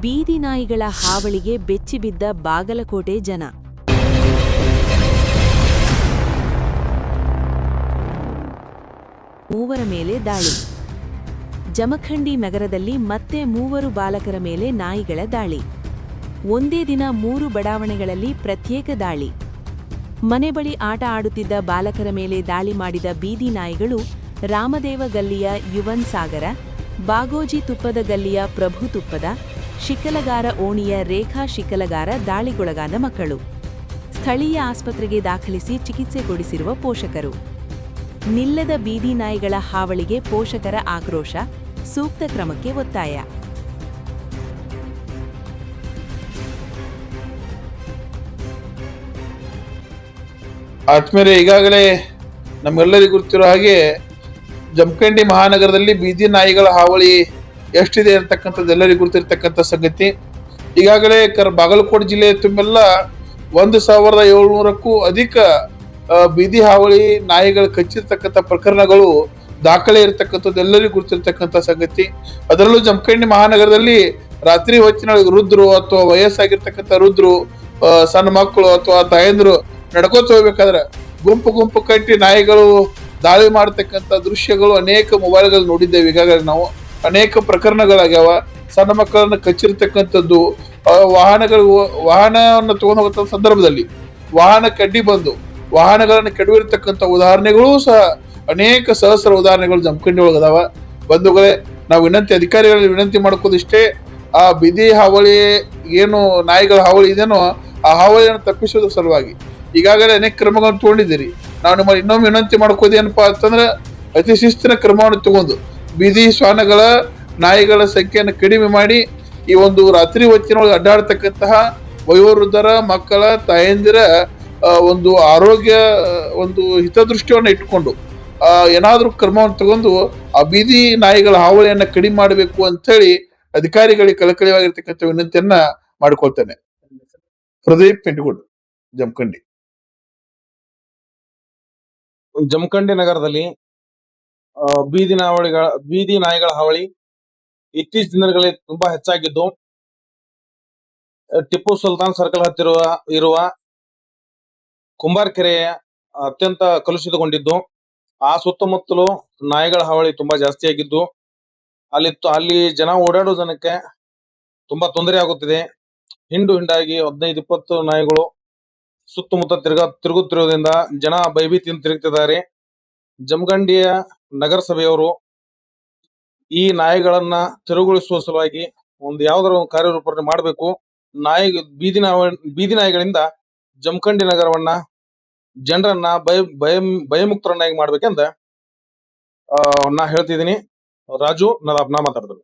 ಬೀದಿ ನಾಯಿಗಳ ಹಾವಳಿಗೆ ಬೆಚ್ಚಿಬಿದ್ದ ಬಾಗಲಕೋಟೆ ಜನ. ಮೂವರ ಮೇಲೆ ದಾಳಿ. ಜಮಖಂಡಿ ನಗರದಲ್ಲಿ ಮತ್ತೆ 3 ಬಾಲಕರ ಮೇಲೆ ನಾಯಿಗಳ ದಾಳಿ. ಒಂದೇ ದಿನ 3 ಬಡಾವಣೆಗಳಲ್ಲಿ ಪ್ರತ್ಯೇಕ ದಾಳಿ. ಮನೆ ಬಳಿ ಆಟ ಆಡುತ್ತಿದ್ದ ಬಾಲಕರ ಮೇಲೆ ದಾಳಿ ಮಾಡಿದ ಬೀದಿ ನಾಯಿಗಳು ರಾಮದೇವ ಗಲ್ಲಿಯ ಯುವನ್ ಸಾಗರ, ಬಾಗೋಜಿ ತುಪ್ಪದ ಗಲ್ಲಿಯ ಪ್ರಭು ತುಪ್ಪದ, ಶಿಕ್ಕಲಗಾರ ಓಣಿಯ ರೇಖಾ ಶಿಕ್ಕಲಗಾರ ದಾಳಿಗೊಳಗಾದ ಮಕ್ಕಳು. ಸ್ಥಳೀಯ ಆಸ್ಪತ್ರೆಗೆ ದಾಖಲಿಸಿ ಚಿಕಿತ್ಸೆ ಕೊಡಿಸಿರುವ ಪೋಷಕರು. ನಿಲ್ಲದ ಬೀದಿ ನಾಯಿಗಳ ಹಾವಳಿಗೆ ಪೋಷಕರ ಆಕ್ರೋಶ, ಸೂಕ್ತ ಕ್ರಮಕ್ಕೆ ಒತ್ತಾಯ. ಆದ್ಮೇಲೆ ಈಗಾಗಲೇ ನಮ್ಮೆಲ್ಲರಿಗೂ ಗೊತ್ತಿರೋ ಹಾಗೆ ಜಮಖಂಡಿ ಮಹಾನಗರದಲ್ಲಿ ಬೀದಿ ನಾಯಿಗಳ ಹಾವಳಿ ಎಷ್ಟಿದೆ ಅಂತಕ್ಕಂಥದ್ದು ಎಲ್ಲರಿಗೂ ಗೊತ್ತಿರ್ತಕ್ಕಂಥ ಸಂಗತಿ. ಈಗಾಗಲೇ ಬಾಗಲಕೋಟೆ ಜಿಲ್ಲೆಯ ತುಂಬೆಲ್ಲ 1700ಕ್ಕೂ ಅಧಿಕ ಬೀದಿ ಹಾವಳಿ ನಾಯಿಗಳು ಕಚ್ಚಿರ್ತಕ್ಕಂಥ ಪ್ರಕರಣಗಳು ದಾಖಲೆ ಇರತಕ್ಕಂಥದ್ದು ಎಲ್ಲರಿಗೂ ಗೊತ್ತಿರ್ತಕ್ಕಂಥ ಸಂಗತಿ. ಅದರಲ್ಲೂ ಜಮಖಂಡಿ ಮಹಾನಗರದಲ್ಲಿ ರಾತ್ರಿ ಹೊತ್ತಿನೊಳಗೆ ವೃದ್ಧರು ಅಥವಾ ವಯಸ್ಸಾಗಿರ್ತಕ್ಕಂಥ ವೃದ್ಧರು, ಸಣ್ಣ ಮಕ್ಕಳು ಅಥವಾ ತಾಯಂದ್ರು ನಡ್ಕೋತ ಹೋಗ್ಬೇಕಾದ್ರೆ ಗುಂಪು ಕಟ್ಟಿ ನಾಯಿಗಳು ದಾಳಿ ಮಾಡತಕ್ಕಂಥ ದೃಶ್ಯಗಳು ಅನೇಕ ಮೊಬೈಲ್ಗಳು ನೋಡಿದ್ದೇವೆ. ಈಗಾಗಲೇ ನಾವು ಅನೇಕ ಪ್ರಕರಣಗಳಾಗ್ಯಾವ. ಸಣ್ಣ ಮಕ್ಕಳನ್ನ ಕಚ್ಚಿರ್ತಕ್ಕಂಥದ್ದು, ವಾಹನವನ್ನು ತಗೊಂಡು ಹೋಗುವಂತ ಸಂದರ್ಭದಲ್ಲಿ ವಾಹನ ಕಡ್ಡಿ ಬಂದು ವಾಹನಗಳನ್ನು ಕೆಡವಿರ್ತಕ್ಕಂಥ ಉದಾಹರಣೆಗಳೂ ಸಹ ಅನೇಕ ಸಹಸ್ರ ಉದಾಹರಣೆಗಳು ಜಮಖಂಡಿ ಒಳಗದಾವ. ಬಂಧುಗಳೇ, ನಾವು ಅಧಿಕಾರಿಗಳಲ್ಲಿ ವಿನಂತಿ ಮಾಡ್ಕೋದಿಷ್ಟೇ, ಆ ಬೀದಿ ಹಾವಳಿ ಏನು ನಾಯಿಗಳ ಹಾವಳಿ ಇದೆನೋ ಆ ಹಾವಳಿಯನ್ನು ತಪ್ಪಿಸೋದ್ರ ಸಲುವಾಗಿ ಈಗಾಗಲೇ ಅನೇಕ ಕ್ರಮಗಳನ್ನು ತಗೊಂಡಿದ್ದೀರಿ. ನಾವು ನಿಮ್ಮಲ್ಲಿ ಇನ್ನೊಮ್ಮೆ ವಿನಂತಿ ಮಾಡ್ಕೋದೇನಪ್ಪಾ ಅಂತಂದ್ರೆ, ಅತಿ ಶಿಸ್ತಿನ ಕ್ರಮವನ್ನು ತಗೊಂಡು ಬೀದಿ ಶ್ವಾನಗಳ ನಾಯಿಗಳ ಸಂಖ್ಯೆಯನ್ನು ಕಡಿಮೆ ಮಾಡಿ ಈ ಒಂದು ರಾತ್ರಿ ಹೊತ್ತಿನೊಳಗೆ ಅಡ್ಡಾಡ್ತಕ್ಕಂತಹ ವಯೋವೃದ್ಧರ, ಮಕ್ಕಳ, ತಾಯಂದಿರ ಒಂದು ಆರೋಗ್ಯ ಒಂದು ಹಿತದೃಷ್ಟಿಯನ್ನು ಇಟ್ಕೊಂಡು ಏನಾದ್ರೂ ಕ್ರಮವನ್ನು ತಗೊಂಡು ಆ ಬೀದಿ ನಾಯಿಗಳ ಹಾವಳಿಯನ್ನ ಕಡಿಮೆ ಮಾಡಬೇಕು ಅಂತ ಹೇಳಿ ಅಧಿಕಾರಿಗಳಿಗೆ ಕಳಕಳಿಯಾಗಿರ್ತಕ್ಕಂಥ ವಿನಂತಿಯನ್ನ ಮಾಡ್ಕೊಳ್ತೇನೆ. ಪ್ರದೀಪ್ ಪೆಂಟಗುಡ್, ಜಮಖಂಡಿ. ಜಮಖಂಡಿ ನಗರದಲ್ಲಿ ಬೀದಿ ನಾಯಿಗಳ ಹಾವಳಿ ಇತ್ತೀಚಿನ ದಿನಗಳಲ್ಲಿ ತುಂಬಾ ಹೆಚ್ಚಾಗಿದ್ದು, ಟಿಪ್ಪು ಸುಲ್ತಾನ್ ಸರ್ಕಲ್ ಹತ್ತಿರ ಇರುವ ಕುಂಬಾರಕೆರೆಯ ಅತ್ಯಂತ ಕಲುಷಿತಗೊಂಡಿದ್ದು, ಆ ಸುತ್ತಮುತ್ತಲು ನಾಯಿಗಳ ಹಾವಳಿ ತುಂಬಾ ಜಾಸ್ತಿ ಆಗಿದ್ದು, ಅಲ್ಲಿ ಜನ ಓಡಾಡೋ ಜನಕ್ಕೆ ತುಂಬಾ ತೊಂದರೆ ಆಗುತ್ತಿದೆ. ಹಿಂಡಾಗಿ 15-20 ನಾಯಿಗಳು ಸುತ್ತಮುತ್ತ ತಿರುಗುತ್ತಿರುವುದರಿಂದ ಜನ ಭಯಭೀತಿಯಿಂದ ತಿರುಗುತ್ತಿದ್ದಾರೆ. ಜಮಖಂಡಿಯ ನಗರಸಭೆಯವರು ಈ ನಾಯಿಗಳನ್ನ ತೆರವುಗೊಳಿಸುವ ಸಲುವಾಗಿ ಯಾವ್ದಾರ ಒಂದು ಕಾರ್ಯರೂಪಣೆ ಮಾಡಬೇಕು. ಬೀದಿ ನಾಯಿಗಳಿಂದ ಜಮಖಂಡಿ ನಗರವನ್ನ, ಜನರನ್ನ ಭಯಮುಕ್ತರನ್ನಾಗಿ ಮಾಡ್ಬೇಕಂತ ನಾ ಹೇಳ್ತಿದ್ದೀನಿ. ರಾಜು, ನಾ ಮಾತಾಡ್ತೀನಿ.